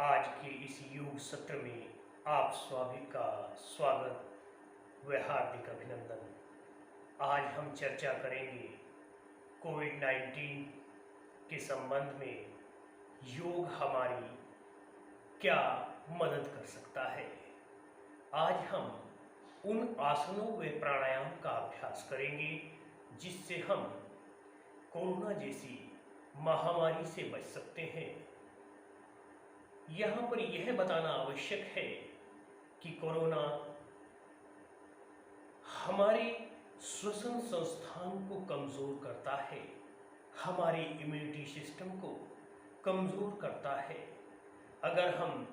आज के इस योग सत्र में आप सभी का स्वागत व हार्दिक अभिनंदन। आज हम चर्चा करेंगे कोविड-19 के संबंध में योग हमारी क्या मदद कर सकता है। आज हम उन आसनों व प्राणायाम का अभ्यास करेंगे जिससे हम कोरोना जैसी महामारी से बच सकते हैं। यहाँ पर यह बताना आवश्यक है कि कोरोना हमारे श्वसन संस्थान को कमज़ोर करता है, हमारे इम्यूनिटी सिस्टम को कमज़ोर करता है। अगर हम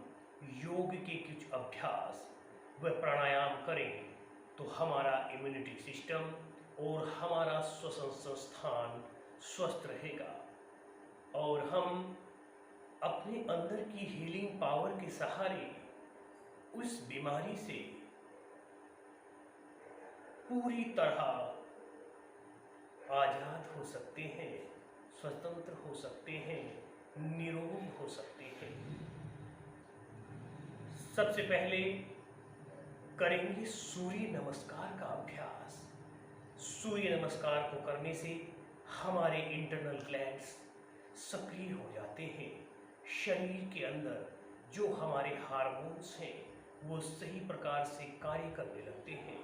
योग के कुछ अभ्यास व प्राणायाम करें तो हमारा इम्यूनिटी सिस्टम और हमारा श्वसन संस्थान स्वस्थ रहेगा और हम अपने अंदर की हीलिंग पावर के सहारे उस बीमारी से पूरी तरह आजाद हो सकते हैं, स्वतंत्र हो सकते हैं, निरोग हो सकते हैं। सबसे पहले करेंगे सूर्य नमस्कार का अभ्यास। सूर्य नमस्कार को करने से हमारे इंटरनल ग्लैंड्स सक्रिय हो जाते हैं। शरीर के अंदर जो हमारे हार्मोन्स हैं वो सही प्रकार से कार्य करने लगते हैं।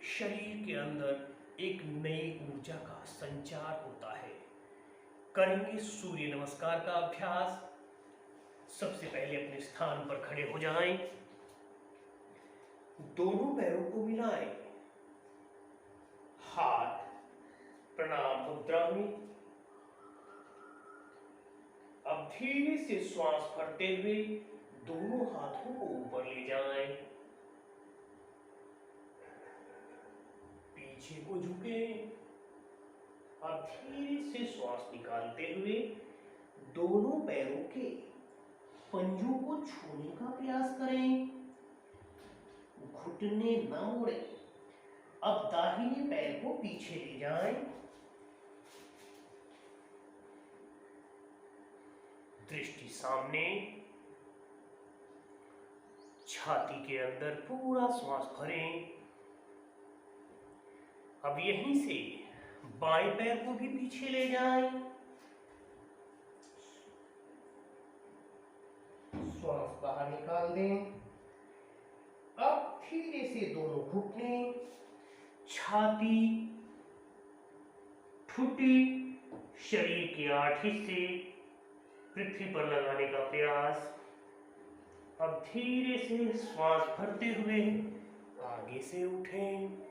शरीर के अंदर एक नई ऊर्जा का संचार होता है। करेंगे सूर्य नमस्कार का अभ्यास। सबसे पहले अपने स्थान पर खड़े हो जाएं, दोनों पैरों को मिलाएं, हाथ प्रणाम मुद्रा में। अब धीरे से श्वास भरते हुए दोनों हाथों को ऊपर ले जाएं, पीछे को झुकें। अब धीरे से श्वास निकालते हुए दोनों पैरों के पंजों को छूने का प्रयास करें, घुटने न मोड़ें। अब दाहिने पैर को पीछे ले जाएं, दृष्टि सामने, छाती के अंदर पूरा श्वास भरें। अब यहीं से बाएं पैर को भी पीछे ले जाएं, श्वास बाहर निकाल दें। अब धीरे से दोनों घुटने, छाती, ठुड्डी, शरीर के 8 हिस्से पृथ्वी पर लगाने का प्रयास। अब धीरे से श्वास भरते हुए आगे से उठें।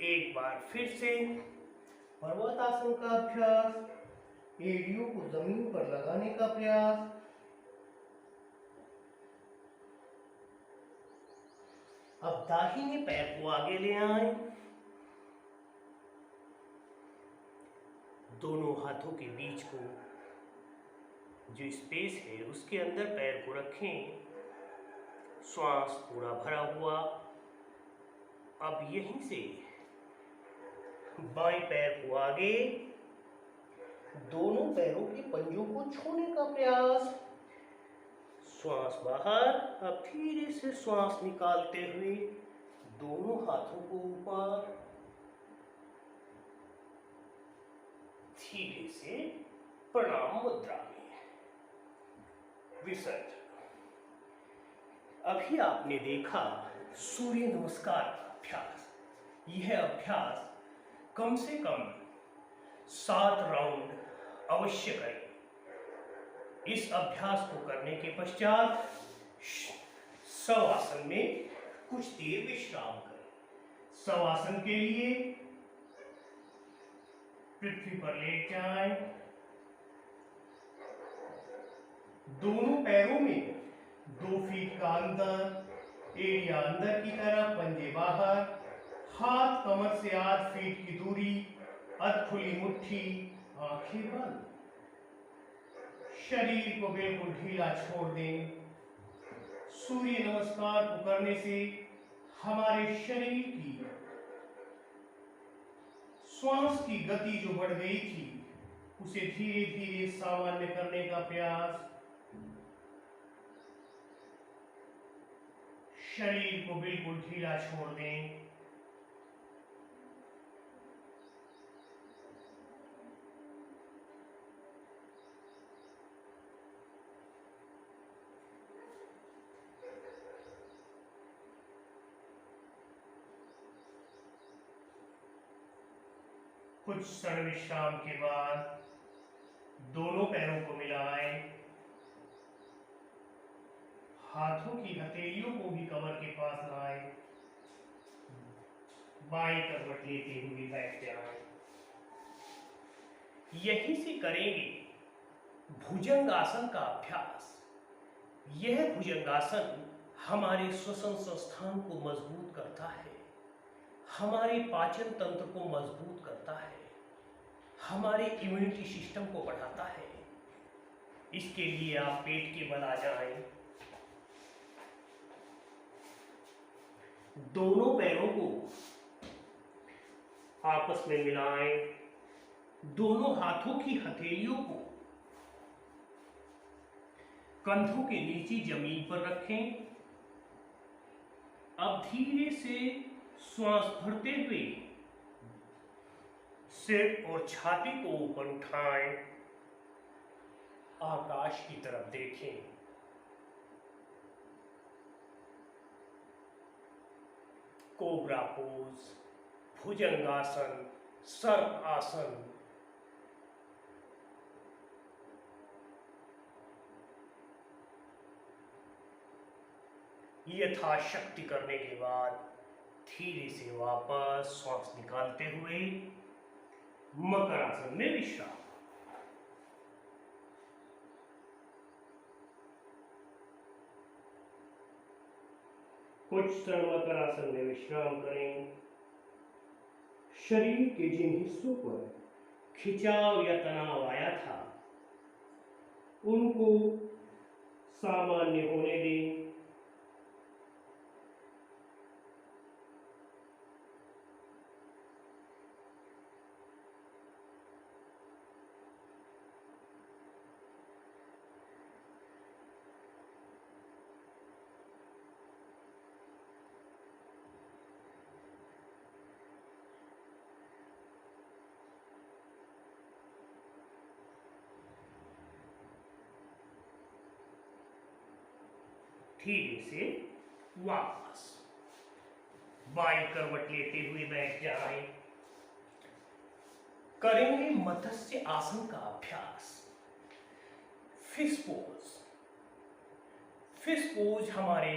एक बार फिर से पर्वतासन का अभ्यास, एड़ियों को जमीन पर लगाने का प्रयास। अब दाहिने पैर को आगे ले आएं, दोनों हाथों के बीच को जो स्पेस है उसके अंदर पैर को रखें, श्वास पूरा भरा हुआ। अब यहीं से बाएं पैर को आगे, दोनों पैरों के पंजों को छूने का प्रयास, श्वास बाहर। अब धीरे से श्वास निकालते हुए दोनों हाथों को ऊपर, धीरे से प्रणाम मुद्रा में विसर्जन। अभी आपने देखा सूर्य नमस्कार का अभ्यास। यह अभ्यास कम से कम 7 राउंड अवश्य करें। इस अभ्यास को करने के पश्चात शवासन में कुछ देर विश्राम करें। शवासन के लिए पृथ्वी पर लेट जाएं, दोनों पैरों में 2 फीट का अंतर, एड़ियां अंदर की तरफ, पंजे बाहर, हाथ कमर से 8 फीट की दूरी, अधखुली मुट्ठी, आंखें बंद। शरीर को बिल्कुल ढीला छोड़ दें। सूर्य नमस्कार को करने से हमारे शरीर की श्वास की गति जो बढ़ गई थी उसे धीरे धीरे सामान्य करने का प्रयास। शरीर को बिल्कुल ढीला छोड़ दें। कुछ क्षण विश्राम के बाद दोनों पैरों को मिलाएं। हाथों की हथेलियों को भी कमर के पास लाएं। बाएं करवट लेते हुए बैठ जाएं। यहीं से करेंगे भुजंगासन का अभ्यास। यह भुजंगासन हमारे श्वसन संस्थान को मजबूत करता है, हमारे पाचन तंत्र को मजबूत करता है, हमारे इम्यूनिटी सिस्टम को बढ़ाता है। इसके लिए आप पेट के बल आ जाएं। दोनों पैरों को आपस में मिलाएं। दोनों हाथों की हथेलियों को कंधों के नीचे जमीन पर रखें। अब धीरे से श्वास भरते हुए सिर और छाती को ऊपर उठाएं। आकाश की तरफ देखें। कोबरा पोज, भुजंगासन, सर्प आसन। यथाशक्ति करने के बाद धीरे से वापस श्वास निकालते हुए मकर आसन में विश्राम। कुछ क्षण मकर आसन में विश्राम करें। शरीर के जिन हिस्सों पर खिंचाव या तनाव आया था उनको सामान्य होने दें। धीरे से वापस बाईं करवट लेते हुए बैठ जाएं। करेंगे मत्स्य आसन का अभ्यास। Fish pose. फिश पोज हमारे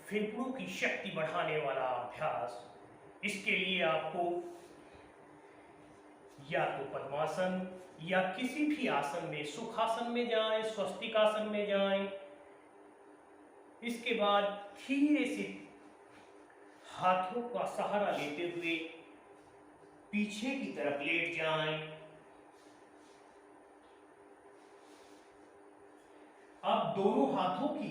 फेफड़ों की शक्ति बढ़ाने वाला अभ्यास। इसके लिए आपको या तो पद्मासन या किसी भी आसन में, सुखासन में जाएं, स्वस्तिक आसन में जाएं। इसके बाद धीरे से हाथों का सहारा लेते हुए पीछे की तरफ लेट जाएं। अब दोनों हाथों की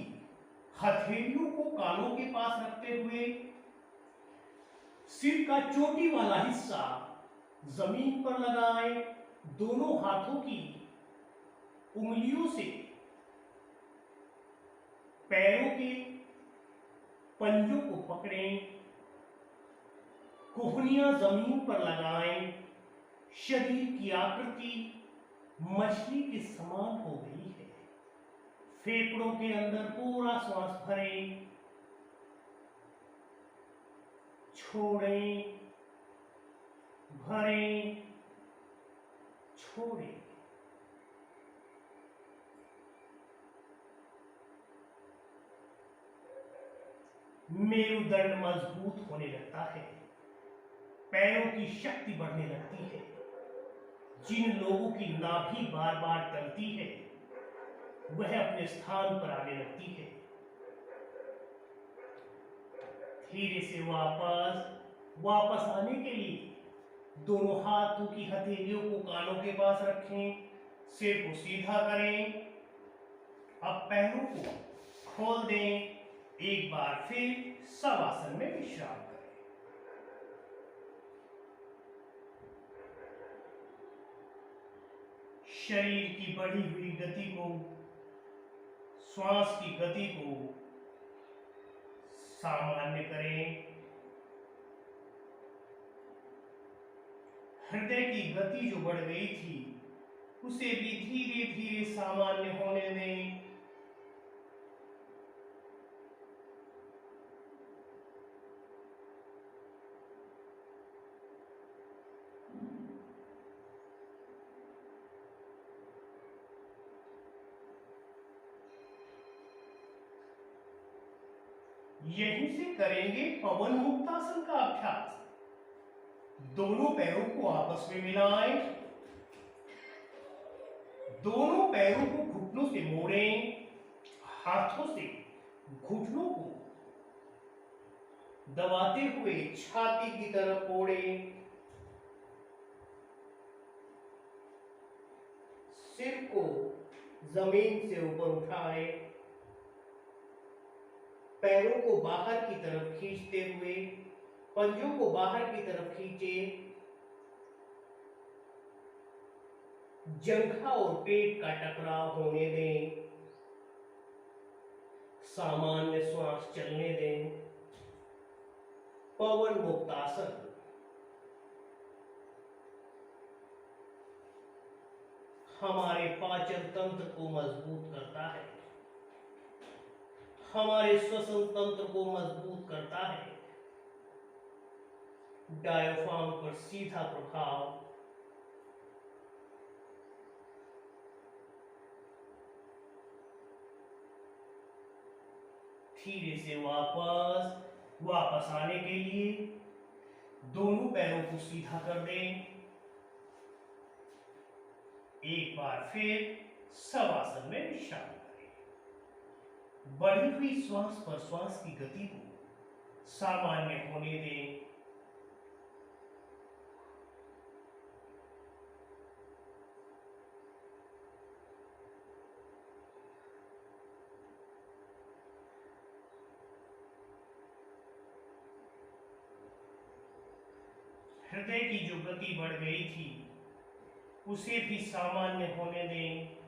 हथेलियों को कानों के पास रखते हुए सिर का चोटी वाला हिस्सा जमीन पर लगाएं। दोनों हाथों की उंगलियों से पैरों के पंजों को पकड़ें। कोहनियां जमीन पर लगाएं। शरीर की आकृति मछली के समान हो गई है। फेफड़ों के अंदर पूरा श्वास भरें, छोड़ें, भरें, छोड़ें। मेरुदंड मजबूत होने लगता है। पैरों की शक्ति बढ़ने लगती है। जिन लोगों की नाभि बार बार टलती है वह अपने स्थान पर आने लगती है। धीरे से वापस आने के लिए दोनों हाथों की हथेलियों को कानों के पास रखें। सिर को सीधा करें। अब पैरों को खोल दें। एक बार फिर शवासन में विश्राम करें। शरीर की बढ़ी हुई गति को, श्वास की गति को सामान्य करें। हृदय की गति जो बढ़ गई थी उसे भी धीरे धीरे सामान्य होने दें। यहीं से करेंगे पवन मुक्तासन का अभ्यास। दोनों पैरों को आपस में मिलाएं, दोनों पैरों को घुटनों से मोड़ें, हाथों से घुटनों को दबाते हुए छाती की तरफ ओढ़ें, सिर को जमीन से ऊपर उठाएं, पैरों को बाहर की तरफ खींचते हुए पंजों को बाहर की तरफ खींचे, जंघा और पेट का टकराव होने दें, सामान्य श्वास चलने दें। पवन मुक्तासन हमारे पाचन तंत्र को मजबूत करता है, हमारे श्वसन तंत्र को मजबूत करता है, डायफ्राम पर सीधा प्रभाव, धीरे से वापस आने के लिए दोनों पैरों को सीधा कर दें। एक बार फिर शवासन में विश्राम करें। बढ़ी हुई श्वास प्रश्वास की गति को सामान्य होने दें। हृदय की जो गति बढ़ गई थी उसे भी सामान्य होने दें।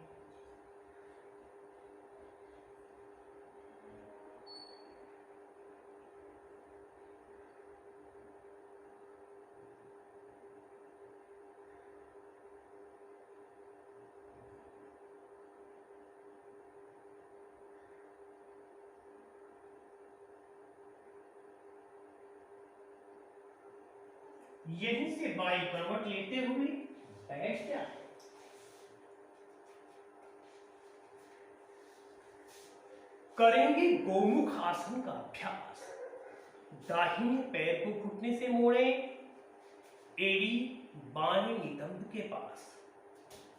यहीं से बाई करवट लेते हुए बैठ जाए। करेंगे गोमुख आसन का अभ्यास। दाहिने पैर को घुटने से मोड़ें, एड़ी बाएं नितंब के पास।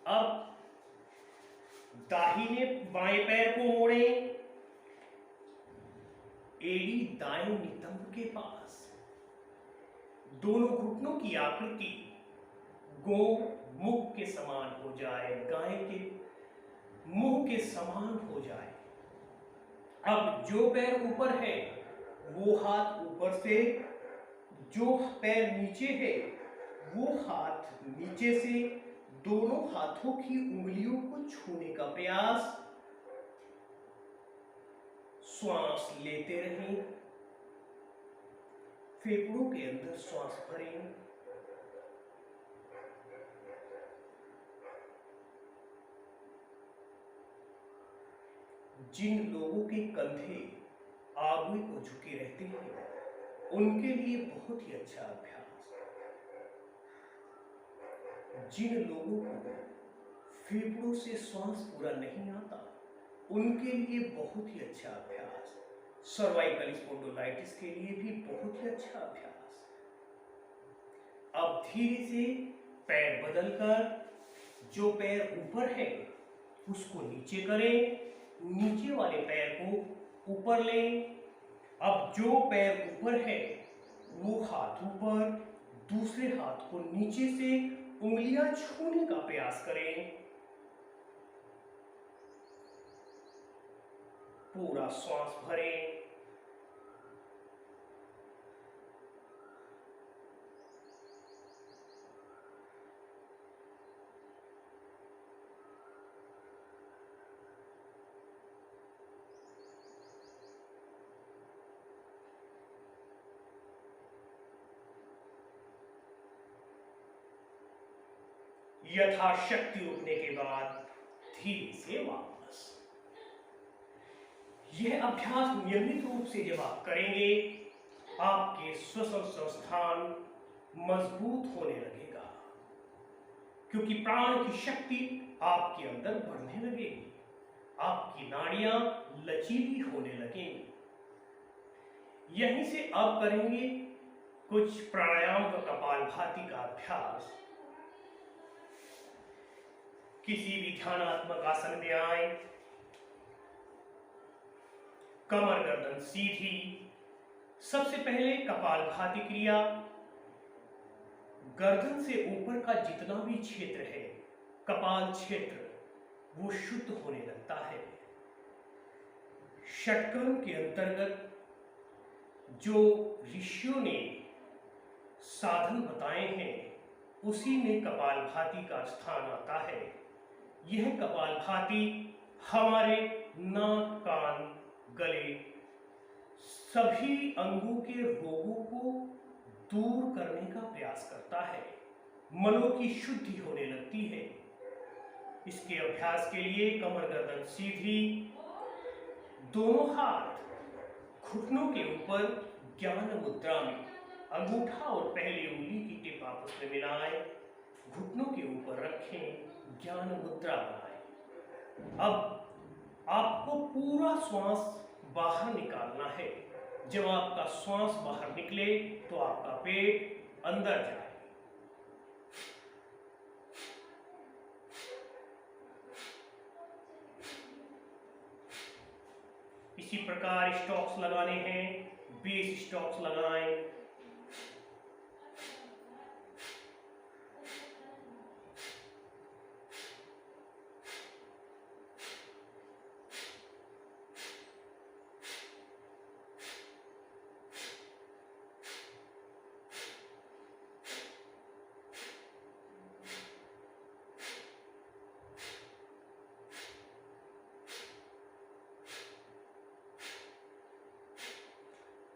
अब दाहिने बाएं पैर को मोड़ें, एड़ी दाएं नितंब के पास। दोनों घुटनों की आकृति गो मुख के समान हो जाए, गाय के मुंह के समान हो जाए। अब जो पैर ऊपर है वो हाथ ऊपर से, जो पैर नीचे है वो हाथ नीचे से, दोनों हाथों की उंगलियों को छूने का प्रयास। श्वास लेते रहें, फेफड़ों के अंदर श्वास भरें। जिन लोगों के कंधे आगे को झुके रहते हैं उनके लिए बहुत ही अच्छा अभ्यास। जिन लोगों को फेफड़ों से श्वास पूरा नहीं आता उनके लिए बहुत ही अच्छा अभ्यास। सर्वाइकल स्पॉन्डिलाइटिस के लिए भी बहुत ही अच्छा अभ्यास। अब धीरे से पैर बदलकर जो पैर ऊपर है उसको नीचे करें, नीचे वाले पैर को ऊपर लें। अब जो पैर ऊपर है वो हाथ ऊपर, दूसरे हाथ को नीचे से उंगलियां छूने का प्रयास करें। पूरा श्वास भरें। यथाशक्ति रुकने के बाद धीरे से वापस। यह अभ्यास नियमित रूप से जब आप करेंगे, आपके श्वसन संस्थान मजबूत होने लगेगा, क्योंकि प्राण की शक्ति आपके अंदर बढ़ने लगेगी, आपकी नाड़ियां लचीली होने लगेंगी। यहीं से अब करेंगे कुछ प्राणायाम व कपालभाति का अभ्यास। किसी भी ध्यानात्मक आसन में आए, कमर गर्दन सीधी। सबसे पहले कपालभाति क्रिया। गर्दन से ऊपर का जितना भी क्षेत्र है, कपाल क्षेत्र, वो शुद्ध होने लगता है। षटकर्म के अंतर्गत जो ऋषियों ने साधन बताए हैं, उसी में कपालभाति का स्थान आता है। यह कपालभाति हमारे नाक, कान, गले, सभी अंगों के रोगों को दूर करने का प्रयास करता है। मनों की शुद्धि होने लगती है। इसके अभ्यास के लिए कमर गर्दन सीधी, दोनों हाथ घुटनों के ऊपर ज्ञान मुद्रा में, अंगूठा और पहली उंगली की टिप आपस में मिलाएं, घुटनों के ऊपर रखें, ज्ञान मुद्रा बनाएं। अब आपको पूरा श्वास बाहर निकालना है। जब आपका श्वास बाहर निकले तो आपका पेट अंदर जाए। इसी प्रकार स्टॉक्स लगाने हैं, 20 स्टॉक्स लगाएं।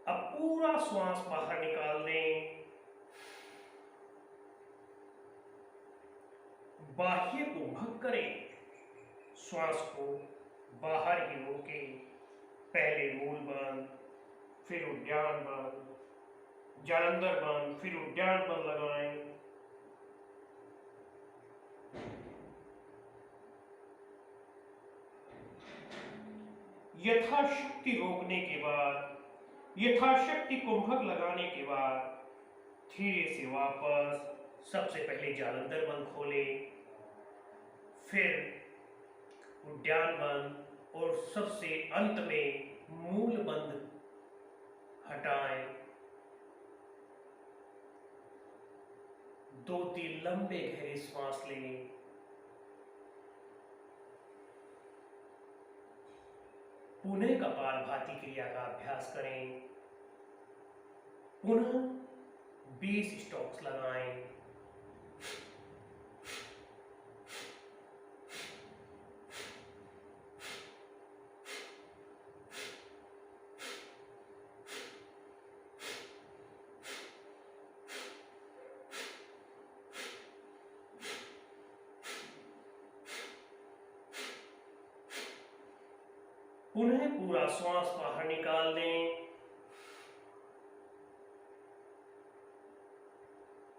अब पूरा श्वास बाहर निकाल दें। बाह्य कुंभक करें। श्वास को बाहर ही रोकें। पहले मूल बंद, फिर उद्यान बंद, जालंधर बंद, फिर उद्यान बंद लगाएं। यथाशक्ति रोकने के बाद, यथाशक्ति कुंभक लगाने के बाद धीरे से वापस। सबसे पहले जालंधर बंद खोलें, फिर उद्यान बंद और सबसे अंत में मूल बंद हटाएं। 2-3 लंबे गहरे श्वास लें। पुनः कपालभाति क्रिया का अभ्यास करें। पुनः 20 स्टॉक्स लगाएं। पुनः पूरा श्वास बाहर निकाल दें।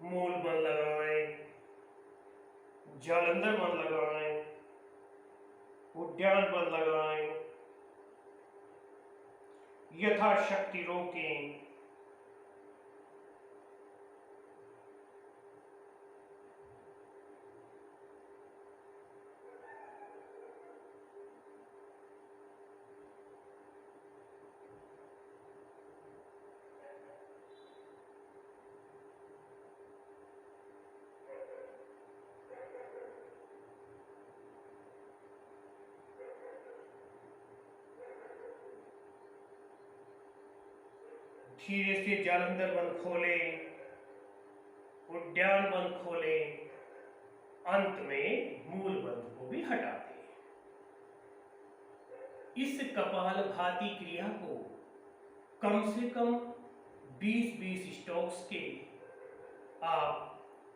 मूल बंद लगाएं, जालंधर बंद लगाएं, उद्यान बंद लगाएं, यथाशक्ति रोकें। धीरे से जालंधर बंद खोलें, उद्यान बंद खोलें, अंत में मूल बंद को भी हटा दें। इस कपालभाति क्रिया को कम से कम 20-20 स्टॉक्स के आप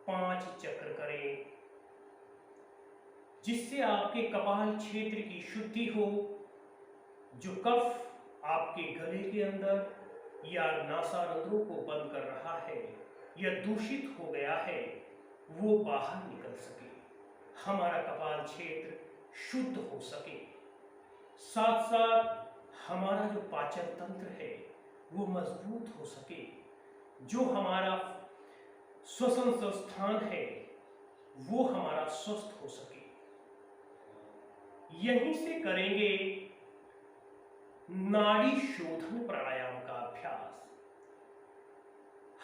5 चक्र करें। जिससे आपके कपाल क्षेत्र की शुद्धि हो। जो कफ आपके गले के अंदर या नासारंध्रों को बंद कर रहा है या दूषित हो गया है, वो बाहर निकल सके, हमारा कपाल क्षेत्र शुद्ध हो सके। साथ साथ हमारा जो पाचन तंत्र है वो मजबूत हो सके, जो हमारा श्वसन संस्थान है वो हमारा स्वस्थ हो सके। यहीं से करेंगे नाड़ी शोधन प्राणायाम का अभ्यास।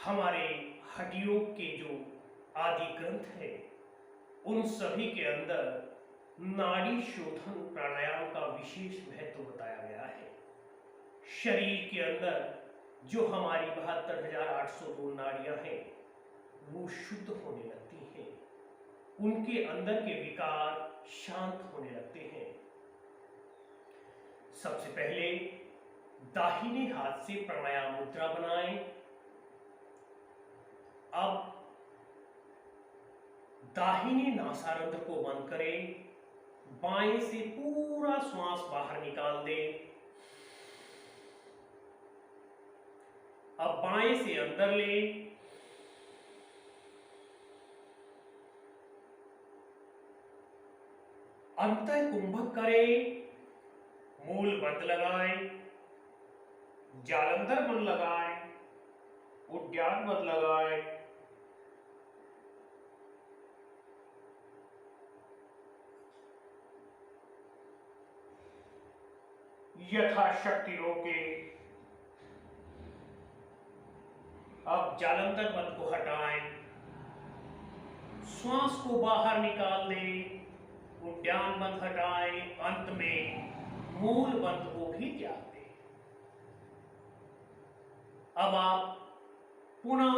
हमारे हड्डियों के जो आदि ग्रंथ है उन सभी के अंदर नाड़ी शोधन प्राणायाम का विशेष महत्व बताया गया है। शरीर के अंदर जो हमारी 72,802 नाड़ियां हैं वो शुद्ध होने लगती हैं, उनके अंदर के विकार शांत होने लगते हैं। सबसे पहले दाहिने हाथ से प्राणायाम मुद्रा बनाएं। अब दाहिने नासारंध्र को बंद करें, बाएं से पूरा श्वास बाहर निकाल दें। अब बाएं से अंदर लें, अंतः कुंभक करें, मूल बंद लगाएं, जालंधर बंद लगाएं, उद्यान बंद लगाएं, यथाशक्ति रोकें। अब जालंधर बंद को हटाएं, श्वास को बाहर निकाल दें, उद्यान बंद हटाएं, अंत में मूल बंद को भी त्याग दें। अब आप पुनः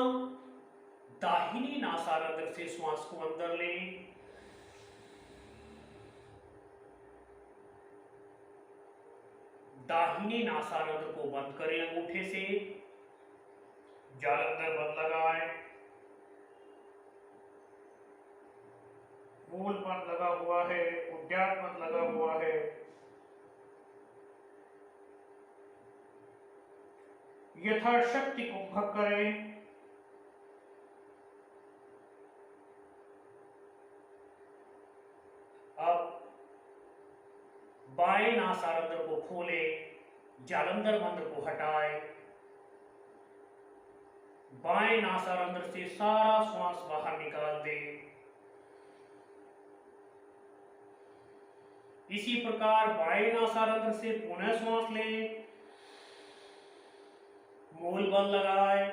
दाहिनी नासारंध्र से श्वास को अंदर लें, दाहिने नासारंध्र को बंद करें अंगूठे से, जालंधर बंद लगाएं, मूल बंद लगा हुआ है, उद्यान बंद लगा हुआ है, यथाशक्ति कुंभक करें। अब बाएं नासारंध्र को खोलें, जालंधर बंद को हटाएं, बाएं नासारंध्र से सारा श्वास बाहर निकाल दें। इसी प्रकार बाएं नासारंध्र से पुनः श्वास लें, मूल बंद लगाएं,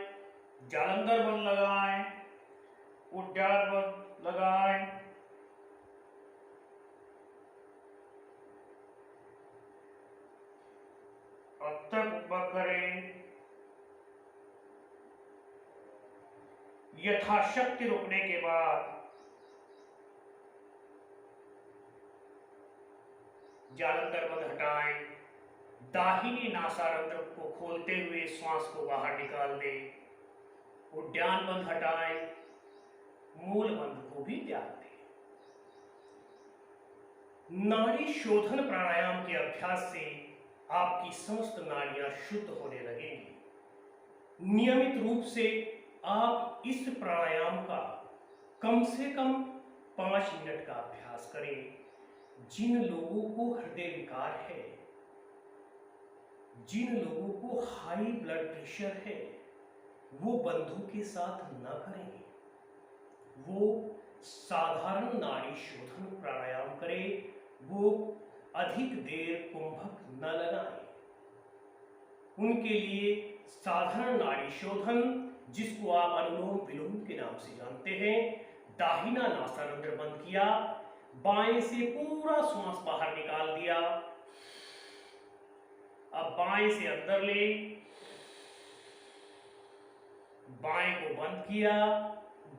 जालंधर बंद लगाएं, उद्यान बंद लगाएं, अंतः कुंभक करें, यथाशक्ति रुकने के बाद जालंधर बंद हटाएं, दाहिनी नासारंध्र को खोलते हुए श्वास को बाहर निकाल दें, उद्यान बंद हटाएं, मूल बंद को भी त्याग दें। नाड़ी शोधन प्राणायाम के अभ्यास से आपकी समस्त नाड़ियां शुद्ध होने लगेंगी। नियमित रूप से आप इस प्राणायाम का कम से कम 5 मिनट का अभ्यास करें। जिन लोगों को हृदय विकार है, जिन लोगों को हाई ब्लड प्रेशर है, वो बंधु के साथ न करें, वो साधारण नाड़ी शोधन प्राणायाम करें, वो अधिक देर कुंभक न लगाएं। उनके लिए साधारण नाड़ी शोधन, जिसको आप अनुलोम विलोम के नाम से जानते हैं, दाहिना नासारंध्र बंद किया, बाएं से पूरा श्वास बाहर निकाल दिया, अब बाएं से अंदर ले, बाएं को बंद किया,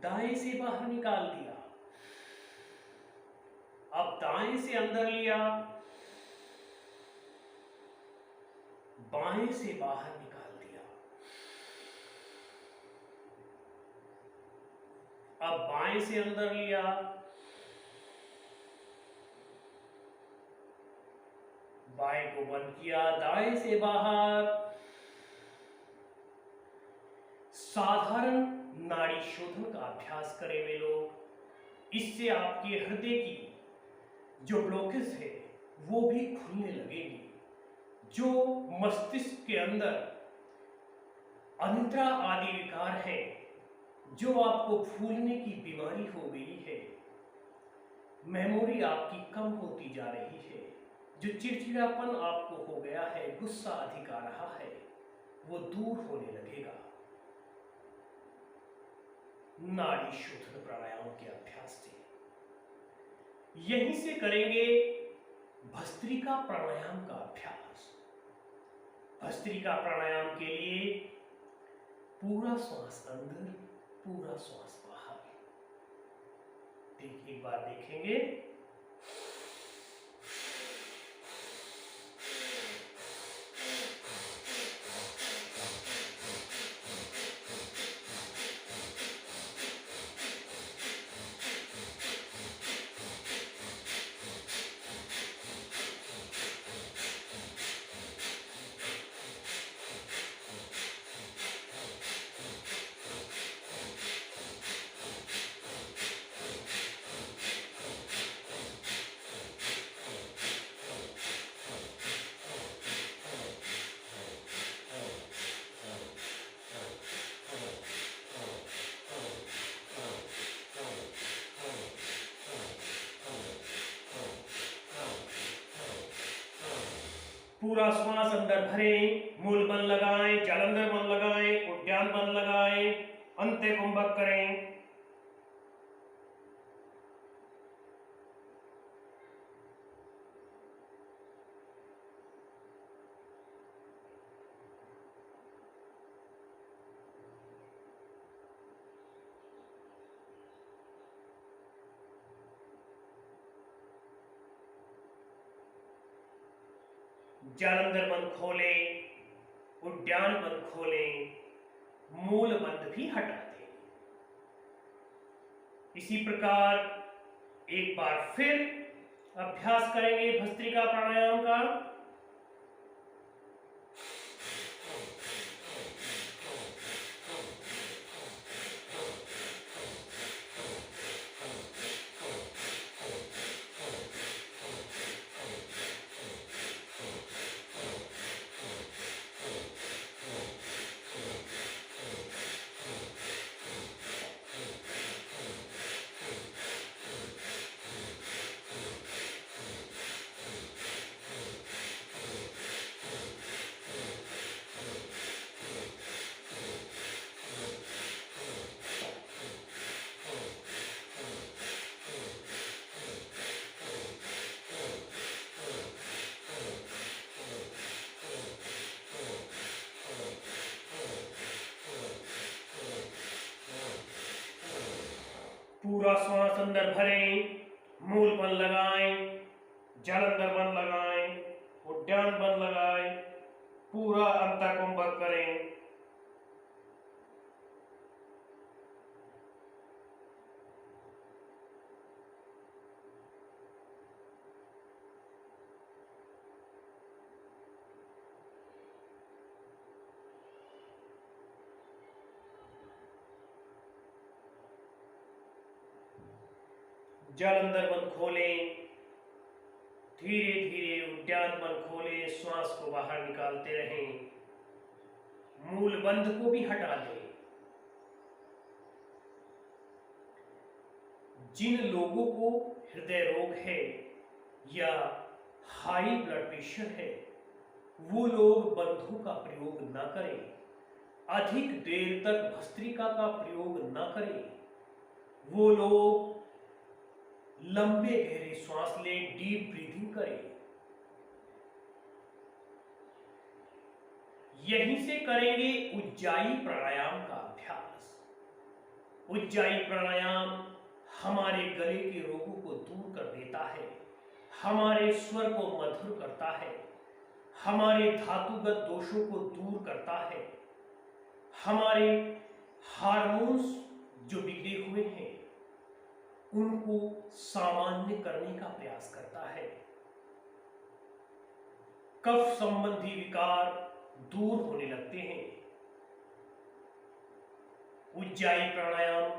दाएं से बाहर निकाल दिया, अब दाएं से अंदर लिया, बाएं से बाहर निकाल दिया, अब बाएं से अंदर लिया, बाएं को बंद किया, दाएं से बाहर। साधारण नाड़ी शोधन का अभ्यास करें वे लोग। इससे आपके हृदय की जो ब्लॉकेज है वो भी खुलने लगेगी। जो मस्तिष्क के अंदर अनिद्रा आदि विकार है, जो आपको भूलने की बीमारी हो गई है, मेमोरी आपकी कम होती जा रही है, जो चिड़चिड़ापन आपको हो गया है, गुस्सा अधिक आ रहा है, वो दूर होने लगेगा नाड़ी शोधन प्राणायाम के अभ्यास से। यहीं से करेंगे भस्त्रिका प्राणायाम का अभ्यास। भस्त्रिका प्राणायाम के लिए पूरा श्वास अंदर, पूरा श्वास बाहर। एक बार देखेंगे। पूरा श्वास अंदर भरें, मूल बल लगाएं, जालंधर बल लगाएं, उद्यान बल लगाएं, अंत्य कुंभक करें। जालंधर बंद खोलें, उद्यान बंद खोलें, मूल बंद भी हटा दें। इसी प्रकार एक बार फिर अभ्यास करेंगे भस्त्रिका प्राणायाम का। पूरा श्वास अंदर भरें, मूल बल लगाएं, जालंधर बल लगाएं, उद्यान बल लगाएं, पूरा अंतःकुंभक करें। जालंधर बंद खोलें, धीरे धीरे उद्यान बंद खोलें, श्वास को बाहर निकालते रहें, मूल बंद को भी हटा दें। जिन लोगों को हृदय रोग है या हाई ब्लड प्रेशर है, वो लोग बंधों का प्रयोग ना करें, अधिक देर तक भस्त्रिका का प्रयोग ना करें। वो लोग लंबे गहरे श्वास लें, डीप ब्रीथिंग करें। यहीं से करेंगे उज्जाई प्राणायाम का अभ्यास। उज्जाई प्राणायाम हमारे गले के रोगों को दूर कर देता है, हमारे स्वर को मधुर करता है, हमारे धातुगत दोषों को दूर करता है, हमारे हार्मोन्स जो बिगड़े हुए हैं उनको सामान्य करने का प्रयास करता है। कफ संबंधी विकार दूर होने लगते हैं। उज्जाई प्राणायाम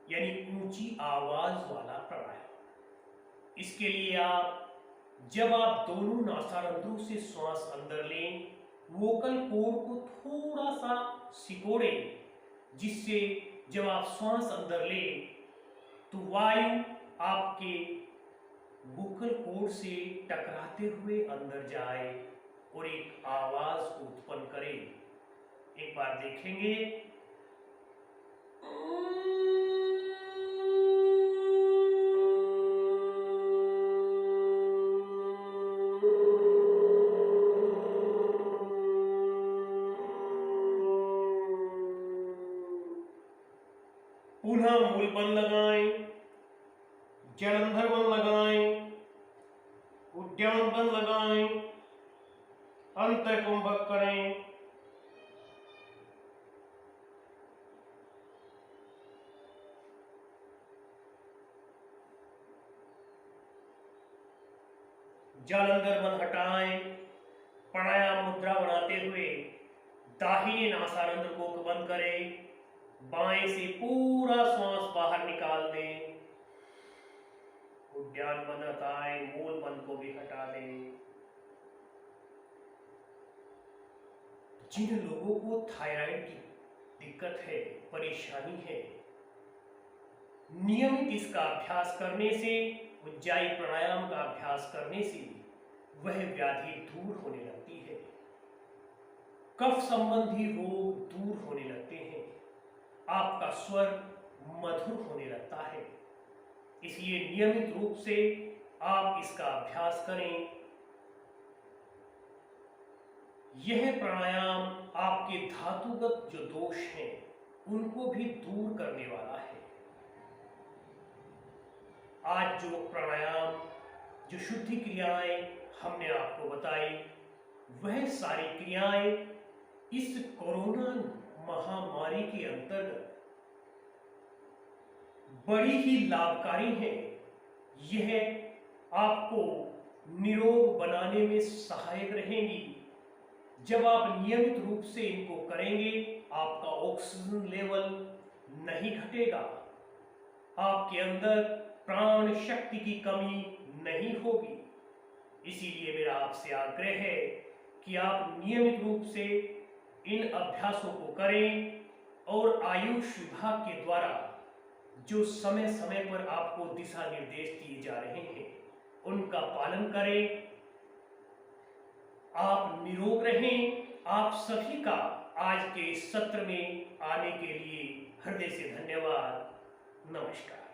यानी ऊंची आवाज वाला प्राणायाम। इसके लिए जब आप दोनों नासारंध्रों से श्वास अंदर लें, वोकल कोड को थोड़ा सा सिकोड़ें, जिससे जब आप श्वास अंदर लें तो वायु आपके वोकल कोड से टकराते हुए अंदर जाए और एक आवाज को उत्पन्न करे। एक बार देखेंगे। पुनः मूल बंद लगाएं, जलंधर बंद लगाएं, उद्यान बंद लगाएं, अंतःकुंभक करें। जालंधर बंद हटाएं। प्राणायाम मुद्रा बनाते हुए दाहिने नासारंध्र को बंद करें, बाएं से पूरा श्वास बाहर निकाल दें। उद्यान बंद हटाएं, मूल बंद को भी हटा दें। जिन लोगों को थायराइड की दिक्कत है, परेशानी है, नियमित इसका अभ्यास करने से, उज्जाई प्राणायाम का अभ्यास करने से वह व्याधि दूर होने लगती है। कफ संबंधी रोग दूर होने लगते हैं। आपका स्वर मधुर होने लगता है। इसलिए नियमित रूप से आप इसका अभ्यास करें। यह प्राणायाम आपके धातुगत जो दोष हैं उनको भी दूर करने वाला है। आज जो प्राणायाम, जो शुद्धि क्रियाएं हमने आपको बताई, वह सारी क्रियाएं इस कोरोना महामारी के अंतर्गत बड़ी ही लाभकारी है। यह आपको निरोग बनाने में सहायक रहेंगी। जब आप नियमित रूप से इनको करेंगे, आपका ऑक्सीजन लेवल नहीं घटेगा, आपके अंदर प्राण शक्ति की कमी नहीं होगी। इसीलिए मेरा आपसे आग्रह है कि आप नियमित रूप से इन अभ्यासों को करें और आयुष विभाग के द्वारा जो समय समय पर आपको दिशा निर्देश दिए जा रहे हैं उनका पालन करें। आप निरोग रहें। आप सभी का आज के इस सत्र में आने के लिए हृदय से धन्यवाद। नमस्कार।